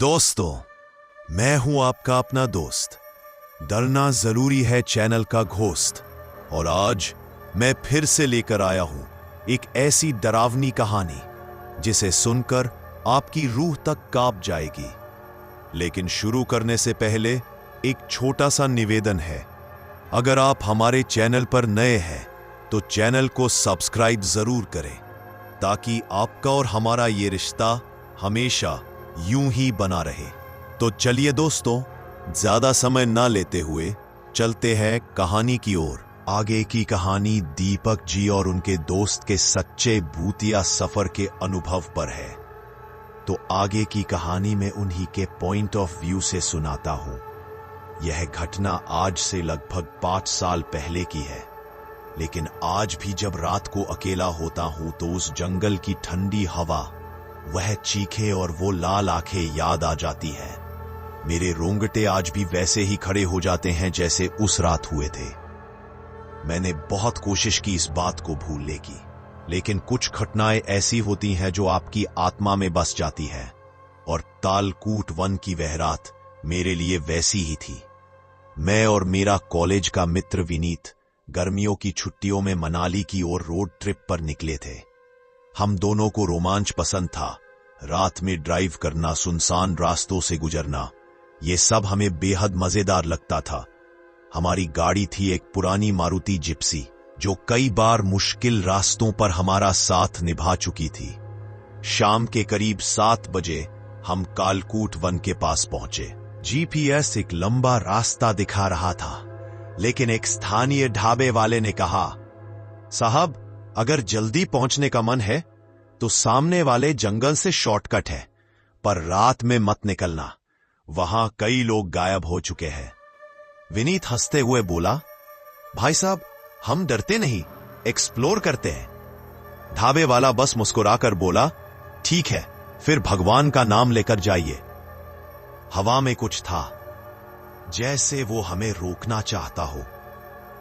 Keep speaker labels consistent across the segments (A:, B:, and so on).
A: दोस्तों, मैं हूं आपका अपना दोस्त। डरना जरूरी है चैनल का घोस्ट। और आज मैं फिर से लेकर आया हूं एक ऐसी डरावनी कहानी जिसे सुनकर आपकी रूह तक कांप जाएगी। लेकिन शुरू करने से पहले एक छोटा सा निवेदन है। अगर आप हमारे चैनल पर नए हैं तो चैनल को सब्सक्राइब जरूर करें ताकि आपका और हमारा ये रिश्ता हमेशा यूं ही बना रहे। तो चलिए दोस्तों, ज्यादा समय ना लेते हुए चलते हैं कहानी की ओर। आगे की कहानी दीपक जी और उनके दोस्त के सच्चे भूतिया सफर के अनुभव पर है। तो आगे की कहानी में उन्हीं के पॉइंट ऑफ व्यू से सुनाता हूं। यह घटना आज से लगभग 5 साल पहले की है। लेकिन आज भी जब रात को अकेला होता हूं तो उस जंगल की ठंडी हवा, वह चीखे और वो लाल आंखें याद आ जाती है। मेरे रोंगटे आज भी वैसे ही खड़े हो जाते हैं जैसे उस रात हुए थे। मैंने बहुत कोशिश की इस बात को भूलने की, लेकिन कुछ घटनाएं ऐसी होती हैं जो आपकी आत्मा में बस जाती है। और तालकूट वन की वह रात मेरे लिए वैसी ही थी। मैं और मेरा कॉलेज का मित्र विनीत गर्मियों की छुट्टियों में मनाली की ओर रोड ट्रिप पर निकले थे। हम दोनों को रोमांच पसंद था। रात में ड्राइव करना, सुनसान रास्तों से गुजरना, ये सब हमें बेहद मजेदार लगता था। हमारी गाड़ी थी एक पुरानी मारुति जिप्सी, जो कई बार मुश्किल रास्तों पर हमारा साथ निभा चुकी थी। शाम के करीब 7 बजे हम कालकूट वन के पास पहुंचे। जीपीएस एक लंबा रास्ता दिखा रहा था, लेकिन एक स्थानीय ढाबे वाले ने कहा, साहब, अगर जल्दी पहुंचने का मन है तो सामने वाले जंगल से शॉर्टकट है, पर रात में मत निकलना, वहां कई लोग गायब हो चुके हैं। विनीत हंसते हुए बोला, भाई साहब, हम डरते नहीं, एक्सप्लोर करते हैं। ढाबे वाला बस मुस्कुराकर बोला, ठीक है, फिर भगवान का नाम लेकर जाइए। हवा में कुछ था, जैसे वो हमें रोकना चाहता हो,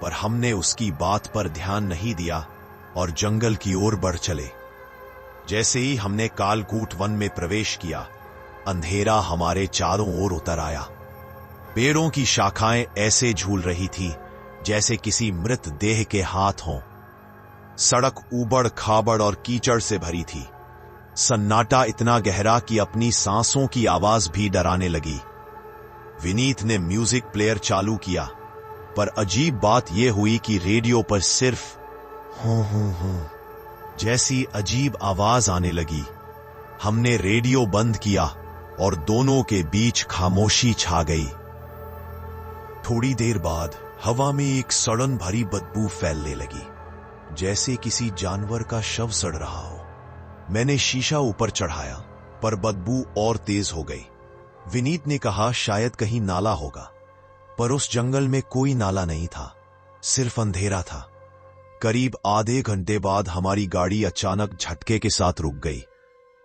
A: पर हमने उसकी बात पर ध्यान नहीं दिया और जंगल की ओर बढ़ चले। जैसे ही हमने कालकूट वन में प्रवेश किया, अंधेरा हमारे चारों ओर उतर आया। पेड़ों की शाखाएं ऐसे झूल रही थी जैसे किसी मृत देह के हाथ हों। सड़क ऊबड़ खाबड़ और कीचड़ से भरी थी। सन्नाटा इतना गहरा कि अपनी सांसों की आवाज भी डराने लगी। विनीत ने म्यूजिक प्लेयर चालू किया, पर अजीब बात यह हुई कि रेडियो पर सिर्फ हूं जैसी अजीब आवाज आने लगी। हमने रेडियो बंद किया और दोनों के बीच खामोशी छा गई। थोड़ी देर बाद हवा में एक सड़न भरी बदबू फैलने लगी, जैसे किसी जानवर का शव सड़ रहा हो। मैंने शीशा ऊपर चढ़ाया, पर बदबू और तेज हो गई। विनीत ने कहा, शायद कहीं नाला होगा, पर उस जंगल में कोई नाला नहीं था, सिर्फ अंधेरा था। करीब आधे घंटे बाद हमारी गाड़ी अचानक झटके के साथ रुक गई।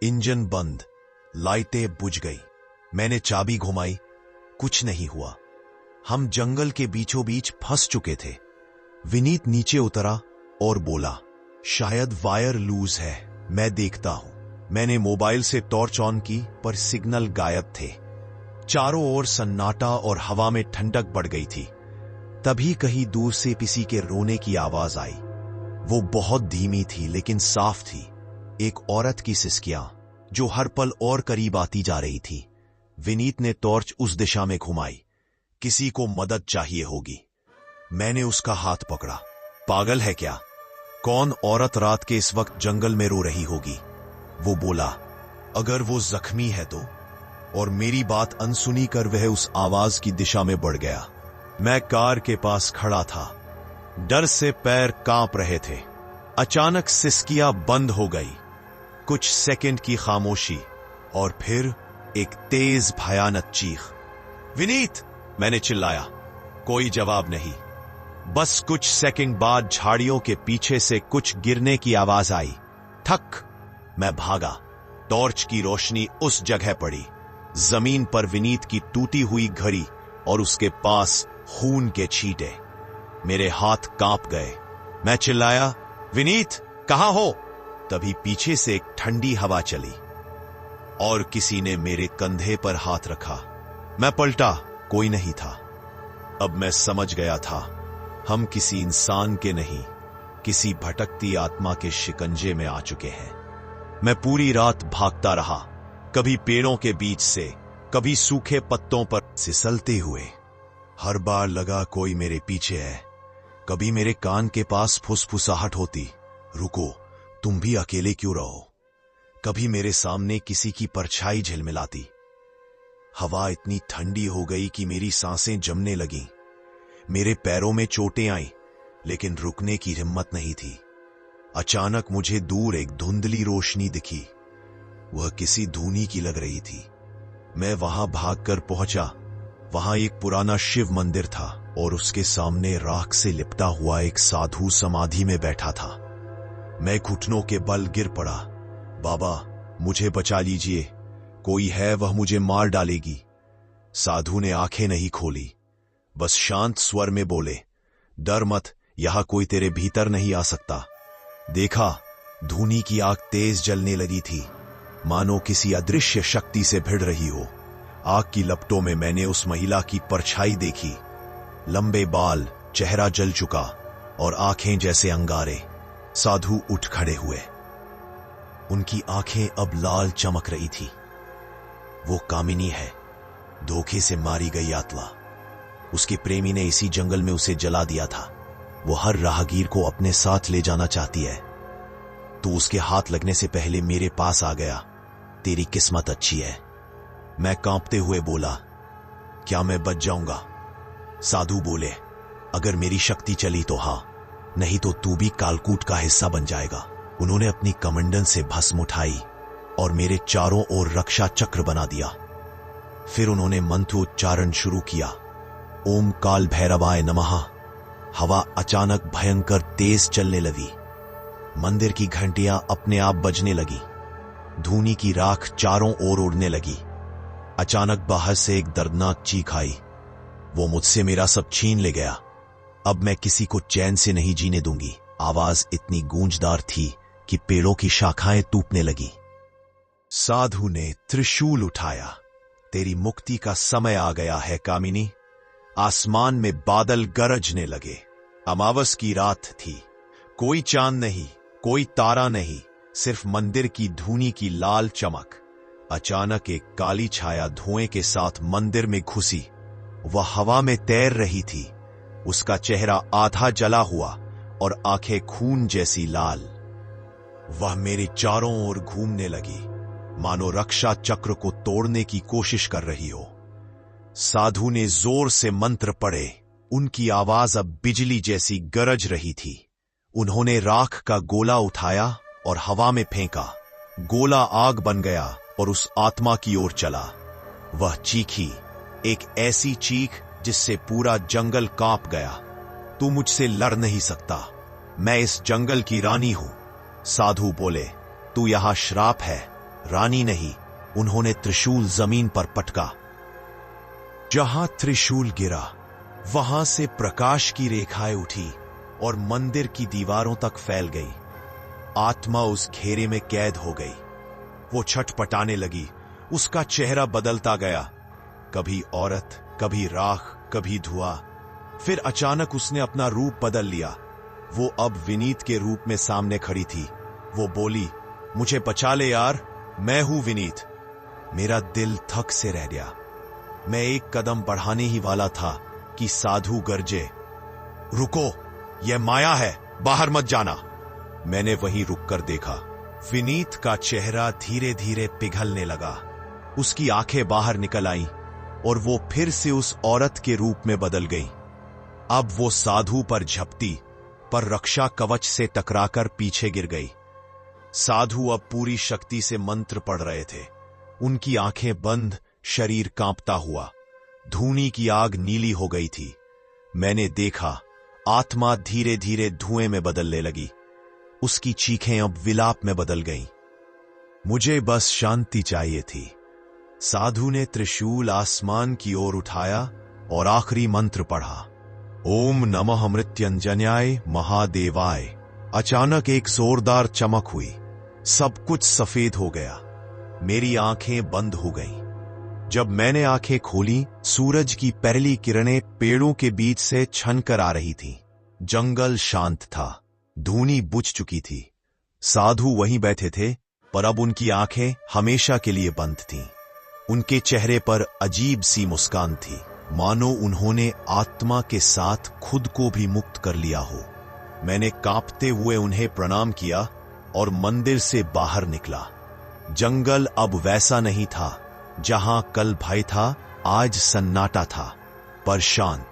A: इंजन बंद, लाइटें बुझ गई। मैंने चाबी घुमाई, कुछ नहीं हुआ। हम जंगल के बीचों बीच फंस चुके थे। विनीत नीचे उतरा और बोला, शायद वायर लूज है, मैं देखता हूं। मैंने मोबाइल से टॉर्च ऑन की, पर सिग्नल गायब थे। चारों ओर सन्नाटा और हवा में ठंडक बढ़ गई थी। तभी कहीं दूर से किसी के रोने की आवाज आई। वो बहुत धीमी थी लेकिन साफ थी। एक औरत की सिसकियां, जो हर पल और करीब आती जा रही थी। विनीत ने टॉर्च उस दिशा में घुमाई। किसी को मदद चाहिए होगी। मैंने उसका हाथ पकड़ा। पागल है क्या? कौन औरत रात के इस वक्त जंगल में रो रही होगी? वो बोला, अगर वो जख्मी है तो। और मेरी बात अनसुनी कर वह उस आवाज की दिशा में बढ़ गया। मैं कार के पास खड़ा था। डर से पैर कांप रहे थे। अचानक सिसकियां बंद हो गई। कुछ सेकंड की खामोशी और फिर एक तेज भयानक चीख। विनीत! मैंने चिल्लाया। कोई जवाब नहीं। बस कुछ सेकंड बाद झाड़ियों के पीछे से कुछ गिरने की आवाज आई। ठक! मैं भागा। टॉर्च की रोशनी उस जगह पड़ी, जमीन पर विनीत की टूटी हुई घड़ी और उसके पास खून के छींटे। मेरे हाथ कांप गए। मैं चिल्लाया, विनीत, कहां हो? तभी पीछे से एक ठंडी हवा चली। और किसी ने मेरे कंधे पर हाथ रखा। मैं पलटा, कोई नहीं था। अब मैं समझ गया था, हम किसी इंसान के नहीं, किसी भटकती आत्मा के शिकंजे में आ चुके हैं। मैं पूरी रात भागता रहा, कभी पेड़ों के बीच से, कभी सूखे पत्तों पर फिसलते हुए। हर बार लगा कोई मेरे पीछे है। कभी मेरे कान के पास फुसफुसाहट होती, रुको, तुम भी अकेले क्यों रहो। कभी मेरे सामने किसी की परछाई झिलमिलाती। हवा इतनी ठंडी हो गई कि मेरी सांसें जमने लगीं। मेरे पैरों में चोटें आईं, लेकिन रुकने की हिम्मत नहीं थी। अचानक मुझे दूर एक धुंधली रोशनी दिखी। वह किसी धूनी की लग रही थी। मैं वहां भागकर पहुंचा। वहां एक पुराना शिव मंदिर था और उसके सामने राख से लिपटा हुआ एक साधु समाधि में बैठा था। मैं घुटनों के बल गिर पड़ा। बाबा, मुझे बचा लीजिए, कोई है, वह मुझे मार डालेगी। साधु ने आंखें नहीं खोली, बस शांत स्वर में बोले, डर मत, यहां कोई तेरे भीतर नहीं आ सकता। देखा, धूनी की आग तेज जलने लगी थी, मानो किसी अदृश्य शक्ति से भिड़ रही हो। आग की लपटों में मैंने उस महिला की परछाई देखी। लंबे बाल, चेहरा जल चुका और आंखें जैसे अंगारे। साधु उठ खड़े हुए। उनकी आंखें अब लाल चमक रही थी। वो कामिनी है, धोखे से मारी गई आत्मा। उसके प्रेमी ने इसी जंगल में उसे जला दिया था। वो हर राहगीर को अपने साथ ले जाना चाहती है। तो उसके हाथ लगने से पहले मेरे पास आ गया। तेरी किस्मत अच्छी है। मैं कांपते हुए बोला, क्या मैं बच जाऊंगा? साधु बोले, अगर मेरी शक्ति चली तो हां, नहीं तो तू भी कालकूट का हिस्सा बन जाएगा। उन्होंने अपनी कमंडल से भस्म उठाई और मेरे चारों ओर रक्षा चक्र बना दिया। फिर उन्होंने मंत्र उच्चारण शुरू किया, ओम काल भैरवाय नमः। हवा अचानक भयंकर तेज चलने लगी। मंदिर की घंटियां अपने आप बजने लगी। धूनी की राख चारों ओर उड़ने लगी। अचानक बाहर से एक दर्दनाक चीख आई। वो मुझसे मेरा सब छीन ले गया। अब मैं किसी को चैन से नहीं जीने दूंगी। आवाज इतनी गूंजदार थी कि पेड़ों की शाखाएं टूटने लगी। साधु ने त्रिशूल उठाया। तेरी मुक्ति का समय आ गया है कामिनी। आसमान में बादल गरजने लगे। अमावस की रात थी। कोई चांद नहीं, कोई तारा नहीं, सिर्फ मंदिर की धूनी की लाल चमक। अचानक एक काली छाया धुएं के साथ मंदिर में घुसी। वह हवा में तैर रही थी। उसका चेहरा आधा जला हुआ और आंखें खून जैसी लाल। वह मेरे चारों ओर घूमने लगी, मानो रक्षा चक्र को तोड़ने की कोशिश कर रही हो। साधु ने जोर से मंत्र पढ़े। उनकी आवाज अब बिजली जैसी गरज रही थी। उन्होंने राख का गोला उठाया और हवा में फेंका। गोला आग बन गया और उस आत्मा की ओर चला। वह चीखी, एक ऐसी चीख जिससे पूरा जंगल कांप गया। तू मुझसे लड़ नहीं सकता, मैं इस जंगल की रानी हूं। साधु बोले, तू यहां श्राप है, रानी नहीं। उन्होंने त्रिशूल जमीन पर पटका। जहां त्रिशूल गिरा, वहां से प्रकाश की रेखाएं उठी और मंदिर की दीवारों तक फैल गई। आत्मा उस घेरे में कैद हो गई। वो छटपटाने लगी। उसका चेहरा बदलता गया, कभी औरत, कभी राख, कभी धुआं। फिर अचानक उसने अपना रूप बदल लिया। वो अब विनीत के रूप में सामने खड़ी थी। वो बोली, मुझे बचा ले यार, मैं हूं विनीत। मेरा दिल थक से रह गया। मैं एक कदम बढ़ाने ही वाला था कि साधु गरजे, रुको, यह माया है, बाहर मत जाना। मैंने वहीं रुककर देखा। विनीत का चेहरा धीरे धीरे पिघलने लगा। उसकी आंखें बाहर निकल आईं और वो फिर से उस औरत के रूप में बदल गई। अब वो साधु पर झपटी, पर रक्षा कवच से टकराकर पीछे गिर गई। साधु अब पूरी शक्ति से मंत्र पढ़ रहे थे। उनकी आंखें बंद, शरीर कांपता हुआ। धूनी की आग नीली हो गई थी। मैंने देखा, आत्मा धीरे धीरे धुएं में बदलने लगी। उसकी चीखें अब विलाप में बदल गईं। मुझे बस शांति चाहिए थी। साधु ने त्रिशूल आसमान की ओर उठाया और आखिरी मंत्र पढ़ा, ओम नमः मृत्युंजयाय महादेवाय। अचानक एक जोरदार चमक हुई। सब कुछ सफेद हो गया। मेरी आंखें बंद हो गईं। जब मैंने आंखें खोली, सूरज की पहली किरणें पेड़ों के बीच से छनकर आ रही थीं। जंगल शांत था, धूनी बुझ चुकी थी। साधु वहीं बैठे थे, पर अब उनकी आंखें हमेशा के लिए बंद थीं। उनके चेहरे पर अजीब सी मुस्कान थी, मानो उन्होंने आत्मा के साथ खुद को भी मुक्त कर लिया हो। मैंने कांपते हुए उन्हें प्रणाम किया और मंदिर से बाहर निकला। जंगल अब वैसा नहीं था जहां कल भय था, आज सन्नाटा था, पर शांत।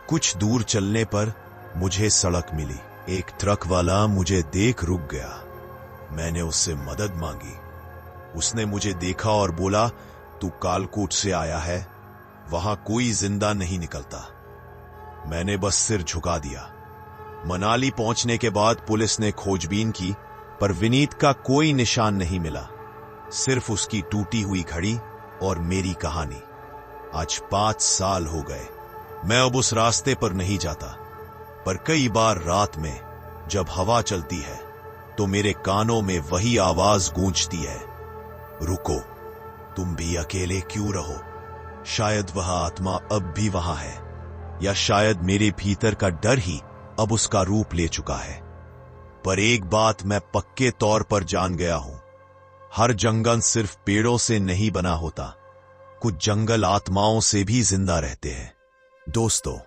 A: कुछ दूर चलने पर मुझे सड़क मिली। एक ट्रक वाला मुझे देख रुक गया। मैंने उससे मदद मांगी। उसने मुझे देखा और बोला, तू कालकोट से आया है, वहां कोई जिंदा नहीं निकलता। मैंने बस सिर झुका दिया। मनाली पहुंचने के बाद पुलिस ने खोजबीन की, पर विनीत का कोई निशान नहीं मिला, सिर्फ उसकी टूटी हुई घड़ी और मेरी कहानी। आज 5 साल हो गए। मैं अब उस रास्ते पर नहीं जाता, पर कई बार रात में जब हवा चलती है तो मेरे कानों में वही आवाज गूंजती है, रुको, तुम भी अकेले क्यों रहो। शायद वह आत्मा अब भी वहां है, या शायद मेरे भीतर का डर ही अब उसका रूप ले चुका है। पर एक बात मैं पक्के तौर पर जान गया हूं, हर जंगल सिर्फ पेड़ों से नहीं बना होता, कुछ जंगल आत्माओं से भी जिंदा रहते हैं। दोस्तों,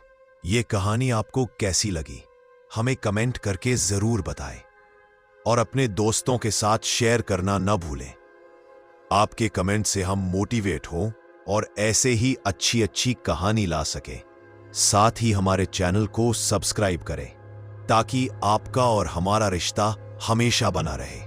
A: ये कहानी आपको कैसी लगी हमें कमेंट करके जरूर बताएं और अपने दोस्तों के साथ शेयर करना न भूलें। आपके कमेंट से हम मोटिवेट हों और ऐसे ही अच्छी अच्छी कहानी ला सकें। साथ ही हमारे चैनल को सब्सक्राइब करें ताकि आपका और हमारा रिश्ता हमेशा बना रहे।